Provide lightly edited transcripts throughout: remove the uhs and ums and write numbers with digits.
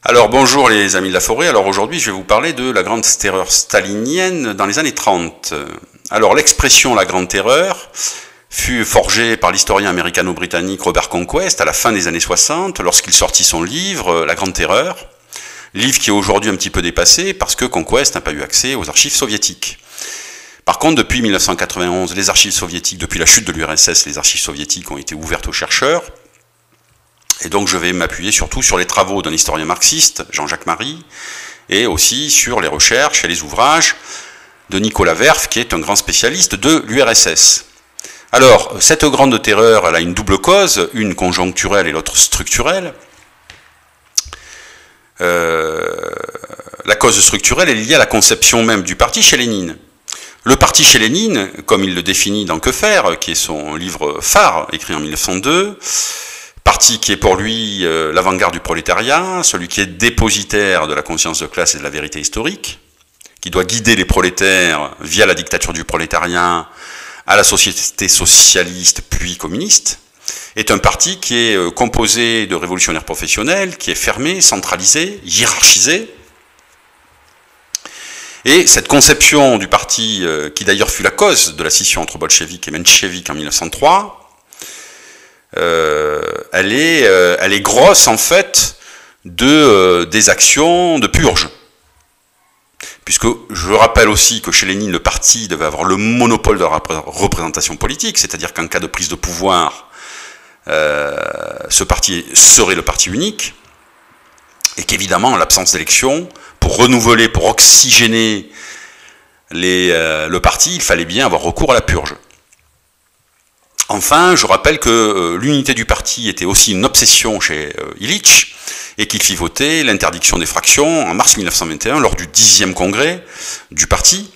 Alors bonjour les amis de la forêt, alors aujourd'hui je vais vous parler de la grande terreur stalinienne dans les années 30. Alors l'expression la grande terreur fut forgée par l'historien américano-britannique Robert Conquest à la fin des années 60 lorsqu'il sortit son livre La grande terreur, livre qui est aujourd'hui un petit peu dépassé parce que Conquest n'a pas eu accès aux archives soviétiques. Par contre, depuis 1991, les archives soviétiques, depuis la chute de l'URSS, les archives soviétiques ont été ouvertes aux chercheurs. Et donc je vais m'appuyer surtout sur les travaux d'un historien marxiste, Jean-Jacques Marie, et aussi sur les recherches et les ouvrages de Nicolas Werf, qui est un grand spécialiste de l'URSS. Alors, cette grande terreur, elle a une double cause, une conjoncturelle et l'autre structurelle. La cause structurelle est liée à la conception même du parti chez Lénine. Le parti chez Lénine, comme il le définit dans Que faire, qui est son livre phare, écrit en 1902, parti qui est pour lui l'avant-garde du prolétariat, celui qui est dépositaire de la conscience de classe et de la vérité historique, qui doit guider les prolétaires via la dictature du prolétariat à la société socialiste puis communiste, est un parti qui est composé de révolutionnaires professionnels, qui est fermé, centralisé, hiérarchisé. Et cette conception du parti, qui d'ailleurs fut la cause de la scission entre bolcheviks et mencheviks en 1903, elle est grosse en fait des actions de purge. Puisque je rappelle aussi que chez Lénine, le parti devait avoir le monopole de la représentation politique, c'est-à-dire qu'en cas de prise de pouvoir, ce parti serait le parti unique, et qu'évidemment, en l'absence d'élection, pour renouveler, pour oxygéner le parti, il fallait bien avoir recours à la purge. Enfin, je rappelle que l'unité du parti était aussi une obsession chez Ilitch, et qu'il fit voter l'interdiction des fractions en mars 1921, lors du 10e congrès du parti.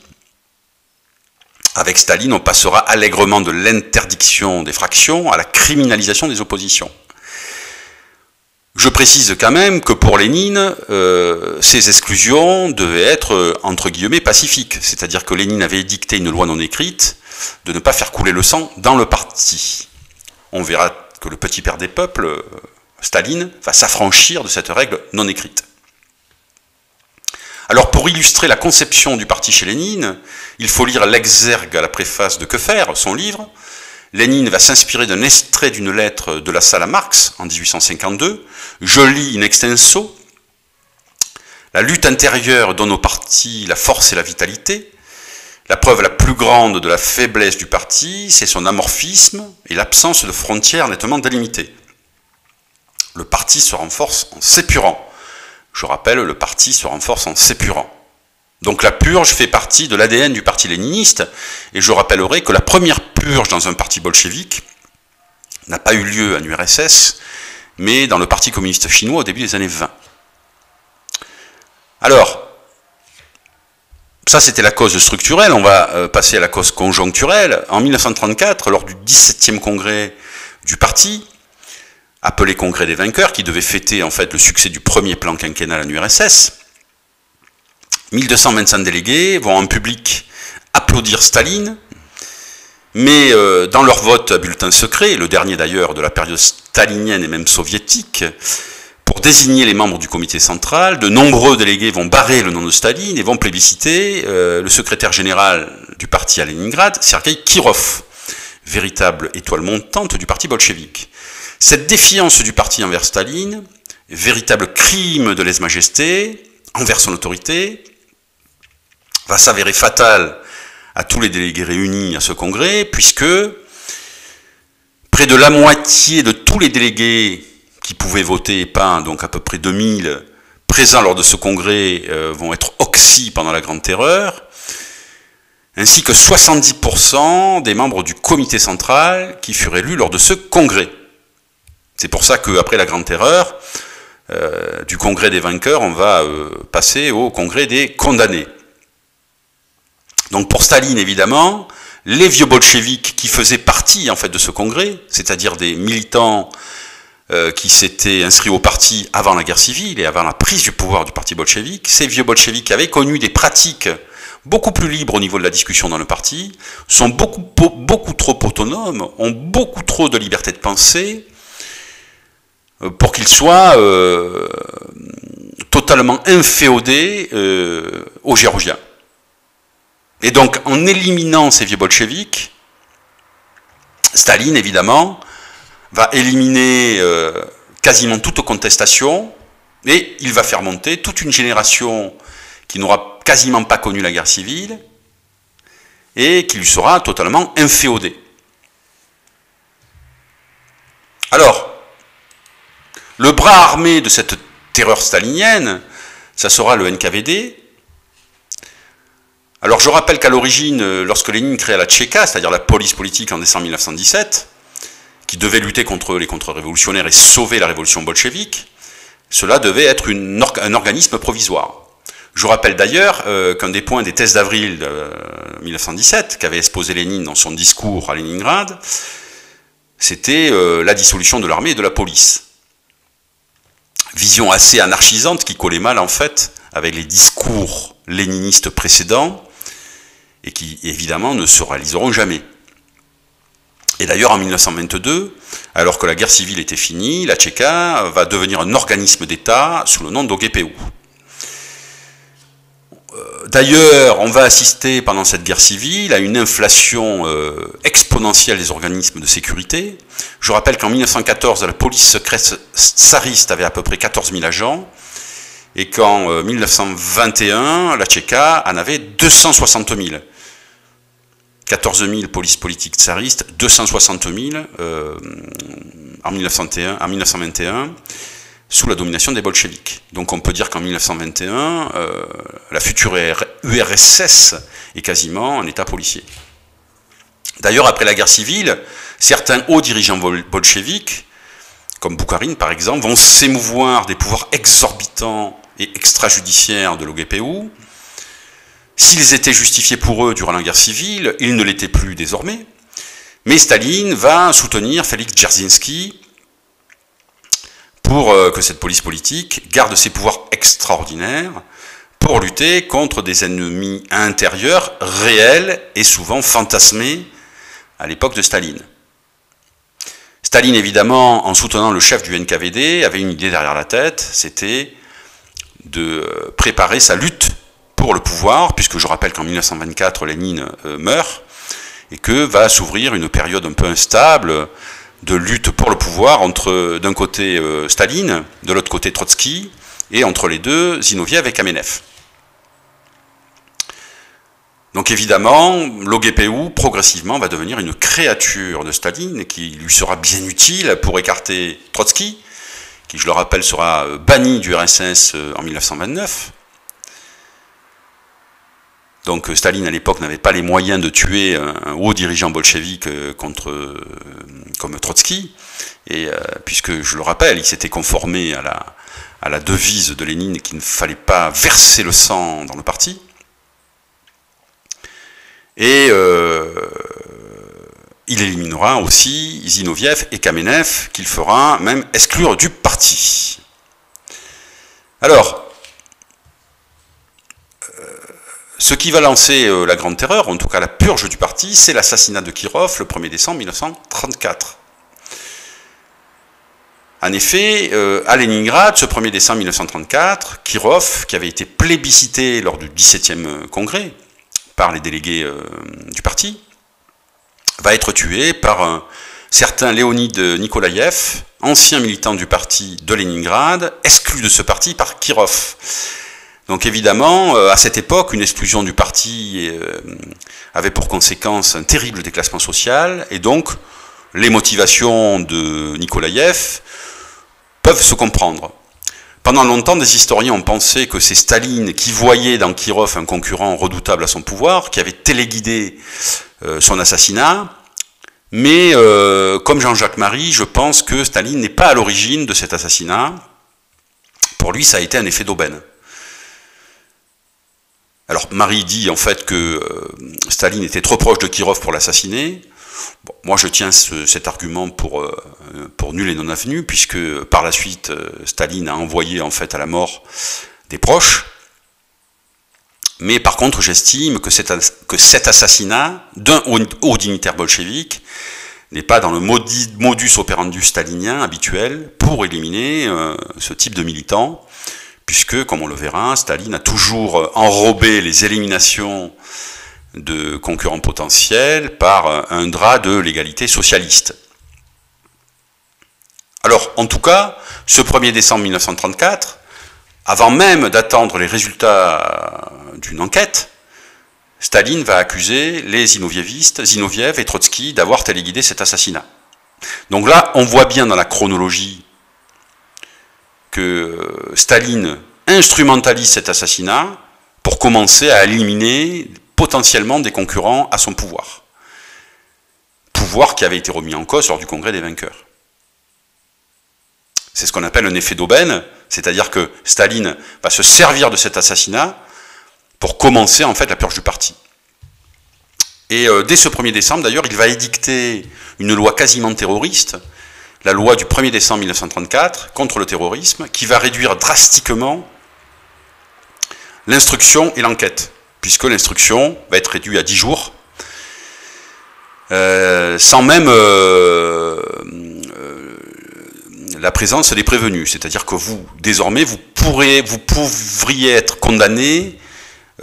Avec Staline, on passera allègrement de l'interdiction des fractions à la criminalisation des oppositions. Je précise quand même que pour Lénine, ces exclusions devaient être, entre guillemets, pacifiques. C'est-à-dire que Lénine avait édicté une loi non écrite de ne pas faire couler le sang dans le parti. On verra que le petit père des peuples, Staline, va s'affranchir de cette règle non écrite. Alors pour illustrer la conception du parti chez Lénine, il faut lire l'exergue à la préface de Que faire, son livre. Lénine va s'inspirer d'un extrait d'une lettre de La Salle à Marx en 1852. Je lis in extenso. La lutte intérieure donne au parti la force et la vitalité. La preuve la plus grande de la faiblesse du parti, c'est son amorphisme et l'absence de frontières nettement délimitées. Le parti se renforce en s'épurant. Je rappelle, le parti se renforce en s'épurant. Donc la purge fait partie de l'ADN du parti léniniste, et je rappellerai que la première purge dans un parti bolchevique n'a pas eu lieu en URSS, mais dans le parti communiste chinois au début des années 20. Alors, ça c'était la cause structurelle, on va passer à la cause conjoncturelle. En 1934, lors du 17e congrès du parti, appelé congrès des vainqueurs, qui devait fêter en fait le succès du premier plan quinquennal en URSS, 1225 délégués vont en public applaudir Staline, mais dans leur vote à bulletin secret, le dernier d'ailleurs de la période stalinienne et même soviétique, pour désigner les membres du comité central, de nombreux délégués vont barrer le nom de Staline et vont plébisciter le secrétaire général du parti à Leningrad, Sergueï Kirov, véritable étoile montante du parti bolchevique. Cette défiance du parti envers Staline, véritable crime de lèse-majesté envers son autorité, va s'avérer fatale à tous les délégués réunis à ce congrès, puisque près de la moitié de tous les délégués qui pouvaient voter, pas donc à peu près 2000 présents lors de ce congrès, vont être oxys pendant la Grande Terreur, ainsi que 70% des membres du comité central qui furent élus lors de ce congrès. C'est pour ça qu'après la Grande Terreur, du congrès des vainqueurs, on va passer au congrès des condamnés. Donc pour Staline, évidemment, les vieux bolcheviks qui faisaient partie en fait de ce congrès, c'est-à-dire des militants qui s'étaient inscrits au parti avant la guerre civile et avant la prise du pouvoir du parti bolchevique, ces vieux bolcheviks avaient connu des pratiques beaucoup plus libres au niveau de la discussion dans le parti, sont beaucoup trop autonomes, ont beaucoup trop de liberté de penser, pour qu'ils soient totalement inféodé aux Géorgiens. Et donc, en éliminant ces vieux bolcheviks, Staline, évidemment, va éliminer quasiment toute contestation, et il va faire monter toute une génération qui n'aura quasiment pas connu la guerre civile, et qui lui sera totalement inféodée. Alors, le bras armé de cette terreur stalinienne, ça sera le NKVD. Alors je rappelle qu'à l'origine, lorsque Lénine créa la Tchéka, c'est-à-dire la police politique en décembre 1917, qui devait lutter contre les contre-révolutionnaires et sauver la révolution bolchevique, cela devait être un organisme provisoire. Je rappelle d'ailleurs qu'un des points des thèses d'avril 1917, qu'avait exposé Lénine dans son discours à Leningrad, c'était la dissolution de l'armée et de la police. Vision assez anarchisante qui collait mal en fait avec les discours léninistes précédents et qui évidemment ne se réaliseront jamais. Et d'ailleurs en 1922, alors que la guerre civile était finie, la Tchéka va devenir un organisme d'État sous le nom d'OGPU. D'ailleurs, on va assister pendant cette guerre civile à une inflation exponentielle des organismes de sécurité. Je rappelle qu'en 1914, la police secrète tsariste avait à peu près 14 000 agents, et qu'en 1921, la Tchéka en avait 260 000. 14 000 polices politiques tsaristes, 260 000 en 1921, sous la domination des bolcheviks. Donc on peut dire qu'en 1921, la future URSS est quasiment un État policier. D'ailleurs, après la guerre civile, certains hauts dirigeants bolcheviks, comme Boukharine par exemple, vont s'émouvoir des pouvoirs exorbitants et extrajudiciaires de l'OGPU. S'ils étaient justifiés pour eux durant la guerre civile, ils ne l'étaient plus désormais. Mais Staline va soutenir Félix Dzerzhinsky pour que cette police politique garde ses pouvoirs extraordinaires pour lutter contre des ennemis intérieurs réels et souvent fantasmés à l'époque de Staline. Staline, évidemment, en soutenant le chef du NKVD, avait une idée derrière la tête, c'était de préparer sa lutte pour le pouvoir, puisque je rappelle qu'en 1924, Lénine meurt, et que va s'ouvrir une période un peu instable de lutte pour le pouvoir entre, d'un côté, Staline, de l'autre côté, Trotsky, et entre les deux, Zinoviev et Kamenev. Donc évidemment, l'OGPU, progressivement, va devenir une créature de Staline, qui lui sera bien utile pour écarter Trotsky, qui, je le rappelle, sera banni du RSS en 1929. Donc Staline, à l'époque, n'avait pas les moyens de tuer un haut dirigeant bolchevique comme Trotsky, et puisque, je le rappelle, il s'était conformé à la devise de Lénine qu'il ne fallait pas verser le sang dans le parti. Et il éliminera aussi Zinoviev et Kamenev, qu'il fera même exclure du parti. Alors, ce qui va lancer la Grande Terreur, en tout cas la purge du parti, c'est l'assassinat de Kirov le 1er décembre 1934. En effet, à Leningrad, ce 1er décembre 1934, Kirov, qui avait été plébiscité lors du 17e congrès par les délégués du parti, va être tué par un certain Léonid Nikolaïev, ancien militant du parti de Leningrad, exclu de ce parti par Kirov. Donc évidemment, à cette époque, une exclusion du parti avait pour conséquence un terrible déclassement social, et donc les motivations de Nikolaïev peuvent se comprendre. Pendant longtemps, des historiens ont pensé que c'est Staline qui voyait dans Kirov un concurrent redoutable à son pouvoir, qui avait téléguidé son assassinat, mais comme Jean-Jacques Marie, je pense que Staline n'est pas à l'origine de cet assassinat. Pour lui, ça a été un effet d'aubaine. Alors Marie dit en fait que Staline était trop proche de Kirov pour l'assassiner. Bon, moi je tiens cet argument pour nul et non avenu, puisque par la suite Staline a envoyé en fait à la mort des proches. Mais par contre j'estime que cet assassinat d'un haut dignitaire bolchevique n'est pas dans le modus operandi stalinien habituel pour éliminer ce type de militant, puisque, comme on le verra, Staline a toujours enrobé les éliminations de concurrents potentiels par un drap de l'égalité socialiste. Alors, en tout cas, ce 1er décembre 1934, avant même d'attendre les résultats d'une enquête, Staline va accuser les Zinoviev et Trotsky d'avoir téléguidé cet assassinat. Donc là, on voit bien dans la chronologie que Staline instrumentalise cet assassinat pour commencer à éliminer potentiellement des concurrents à son pouvoir. Pouvoir qui avait été remis en cause lors du congrès des vainqueurs. C'est ce qu'on appelle un effet d'aubaine, c'est-à-dire que Staline va se servir de cet assassinat pour commencer en fait la purge du parti. Et dès ce 1er décembre, d'ailleurs, il va édicter une loi quasiment terroriste, la loi du 1er décembre 1934 contre le terrorisme, qui va réduire drastiquement l'instruction et l'enquête, puisque l'instruction va être réduite à 10 jours, sans même la présence des prévenus. C'est-à-dire que vous, désormais, vous pourriez être condamné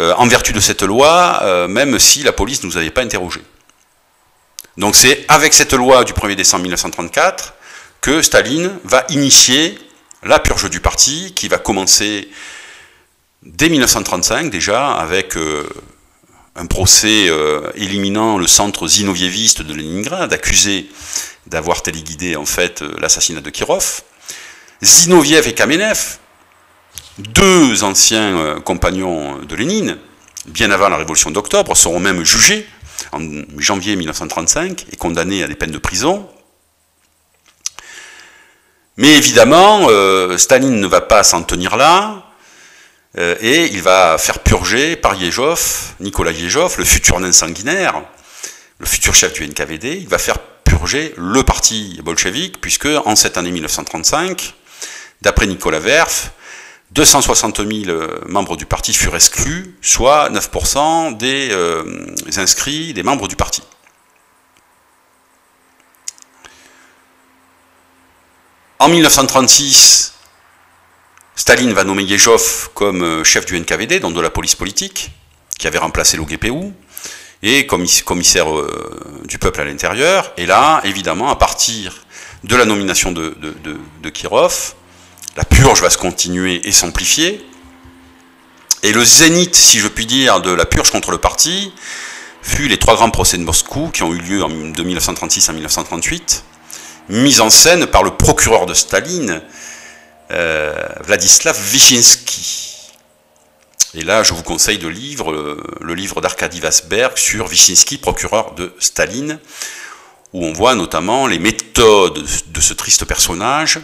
en vertu de cette loi, même si la police ne vous avait pas interrogé. Donc c'est avec cette loi du 1er décembre 1934 que Staline va initier la purge du parti, qui va commencer dès 1935 déjà, avec un procès éliminant le centre zinovieviste de Leningrad, accusé d'avoir téléguidé en fait l'assassinat de Kirov. Zinoviev et Kamenev, deux anciens compagnons de Lénine, bien avant la révolution d'octobre, seront même jugés en janvier 1935 et condamnés à des peines de prison. Mais évidemment, Staline ne va pas s'en tenir là, et il va faire purger par Yezhov, Nicolas Yezhov, le futur nain sanguinaire, le futur chef du NKVD, il va faire purger le parti bolchevique, puisque en cette année 1935, d'après Nicolas Werf, 260 000 membres du parti furent exclus, soit 9% des inscrits, des membres du parti. En 1936, Staline va nommer Yezhov comme chef du NKVD, donc de la police politique, qui avait remplacé l'OGPU, et commissaire du peuple à l'intérieur. Et là, évidemment, à partir de la nomination de Kirov, la purge va se continuer et s'amplifier. Et le zénith, si je puis dire, de la purge contre le parti fut les 3 grands procès de Moscou qui ont eu lieu de 1936 à 1938, mis en scène par le procureur de Staline, Vladislav Vyshinsky. Et là, je vous conseille de lire le livre d'Arkady Vazberg sur Vyshinsky, procureur de Staline, où on voit notamment les méthodes de ce triste personnage,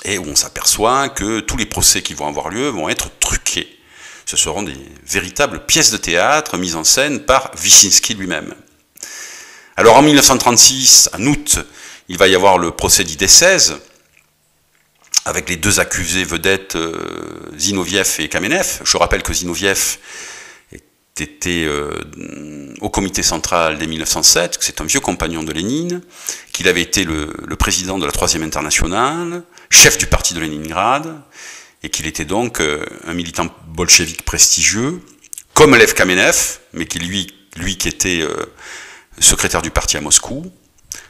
et où on s'aperçoit que tous les procès qui vont avoir lieu vont être truqués. Ce seront des véritables pièces de théâtre mises en scène par Vyshinsky lui-même. Alors en 1936, en août, il va y avoir le procès d'ID-16, avec les 2 accusés vedettes, Zinoviev et Kamenev. Je rappelle que Zinoviev était au comité central dès 1907, que c'est un vieux compagnon de Lénine, qu'il avait été le président de la 3e internationale, chef du parti de Leningrad, et qu'il était donc un militant bolchevique prestigieux, comme Lev Kamenev, mais qui lui qui était secrétaire du parti à Moscou.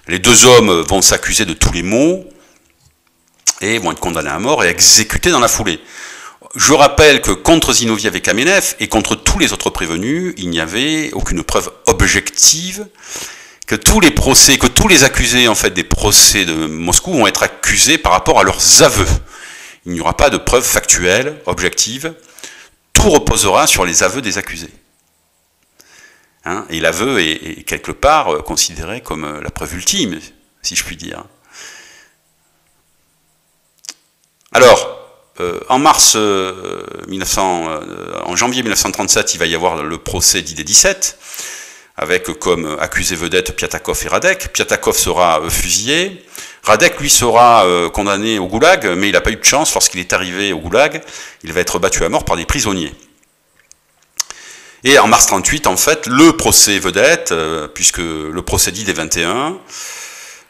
Les 2 hommes vont s'accuser de tous les maux, et vont être condamnés à mort et exécutés dans la foulée. Je rappelle que contre Zinoviev et Kamenev, et contre tous les autres prévenus, il n'y avait aucune preuve objective, que tous les procès, que tous les accusés en fait des procès de Moscou vont être accusés par rapport à leurs aveux. Il n'y aura pas de preuves factuelles, objectives, tout reposera sur les aveux des accusés. Hein, et l'aveu est quelque part considéré comme la preuve ultime, si je puis dire. Alors, en janvier 1937, il va y avoir le procès d'ID-17, avec comme accusés vedettes Piatakov et Radek. Piatakov sera fusillé. Radek, lui, sera condamné au goulag, mais il n'a pas eu de chance. Lorsqu'il est arrivé au goulag, il va être battu à mort par des prisonniers. Et en mars 1938, en fait, le procès vedette, puisque le procès d'ID-21,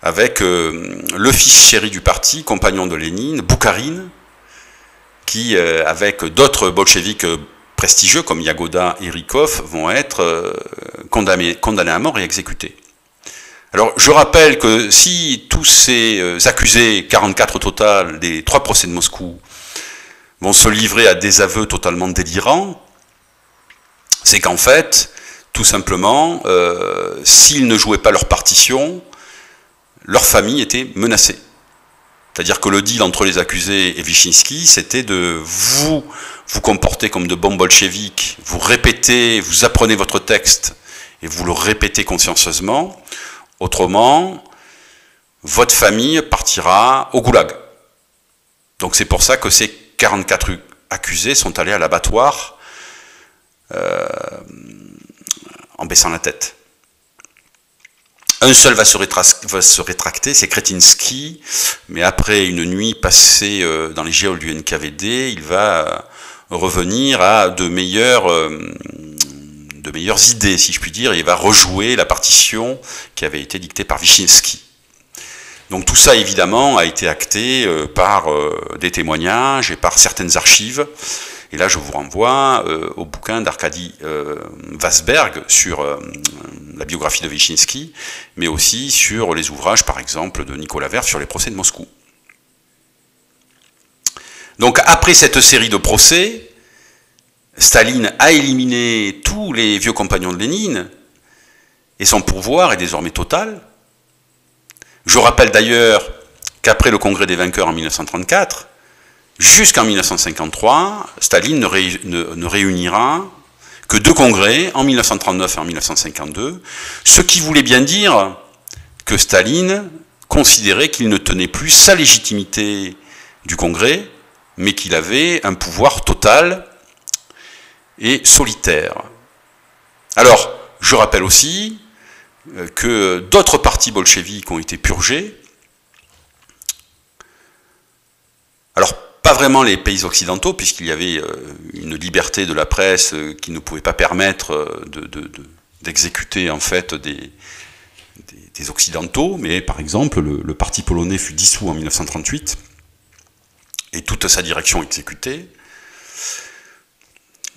avec le fils chéri du parti, compagnon de Lénine, Boukharine, qui, avec d'autres bolcheviks prestigieux comme Yagoda et Rykov, vont être condamnés à mort et exécutés. Alors, je rappelle que si tous ces accusés, 44 au total, des 3 procès de Moscou, vont se livrer à des aveux totalement délirants, c'est qu'en fait, tout simplement, s'ils ne jouaient pas leur partition, leur famille était menacée. C'est-à-dire que le deal entre les accusés et Vyshinsky, c'était de vous comporter comme de bons bolcheviks, vous répétez, vous apprenez votre texte, et vous le répétez consciencieusement. Autrement, votre famille partira au goulag. Donc c'est pour ça que ces 44 accusés sont allés à l'abattoir en baissant la tête. Un seul va se rétracter, c'est Kretinsky, mais après une nuit passée dans les geôles du NKVD, il va revenir à de meilleures idées, si je puis dire, et il va rejouer la partition qui avait été dictée par Vyshinsky. Donc tout ça, évidemment, a été acté par des témoignages et par certaines archives. Et là, je vous renvoie au bouquin d'Arkady Wasberg sur la biographie de Vyshinsky, mais aussi sur les ouvrages, par exemple, de Nicolas Verf sur les procès de Moscou. Donc, après cette série de procès, Staline a éliminé tous les vieux compagnons de Lénine, et son pouvoir est désormais total. Je rappelle d'ailleurs qu'après le congrès des vainqueurs en 1934, jusqu'en 1953, Staline ne réunira que 2 congrès, en 1939 et en 1952, ce qui voulait bien dire que Staline considérait qu'il ne tenait plus sa légitimité du congrès, mais qu'il avait un pouvoir total et solitaire. Alors, je rappelle aussi que d'autres partis bolcheviques ont été purgés. Alors, pas vraiment les pays occidentaux, puisqu'il y avait une liberté de la presse qui ne pouvait pas permettre d'exécuter en fait des occidentaux, mais par exemple le parti polonais fut dissous en 1938 et toute sa direction exécutée,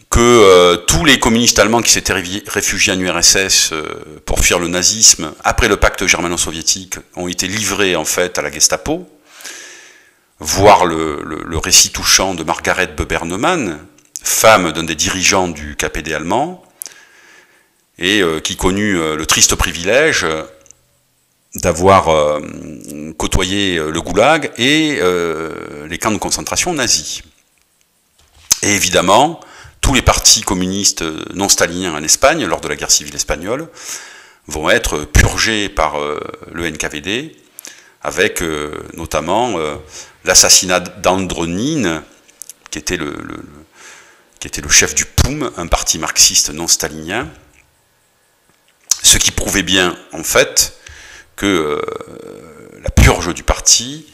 que tous les communistes allemands qui s'étaient réfugiés en URSS pour fuir le nazisme après le pacte germano-soviétique ont été livrés en fait à la Gestapo. Voir le récit touchant de Margaret Böber-Neumann, femme d'un des dirigeants du KPD allemand, et qui connut le triste privilège d'avoir côtoyé le goulag et les camps de concentration nazis. Et évidemment, tous les partis communistes non staliniens en Espagne, lors de la guerre civile espagnole, vont être purgés par le NKVD, avec notamment l'assassinat d'Andronine, qui était le chef du POUM, un parti marxiste non stalinien, ce qui prouvait bien, en fait, que la purge du parti,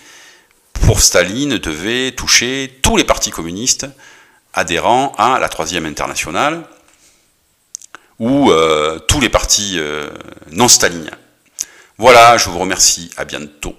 pour Staline, devait toucher tous les partis communistes adhérents à la Troisième Internationale, ou tous les partis non staliniens. Voilà, je vous remercie, à bientôt.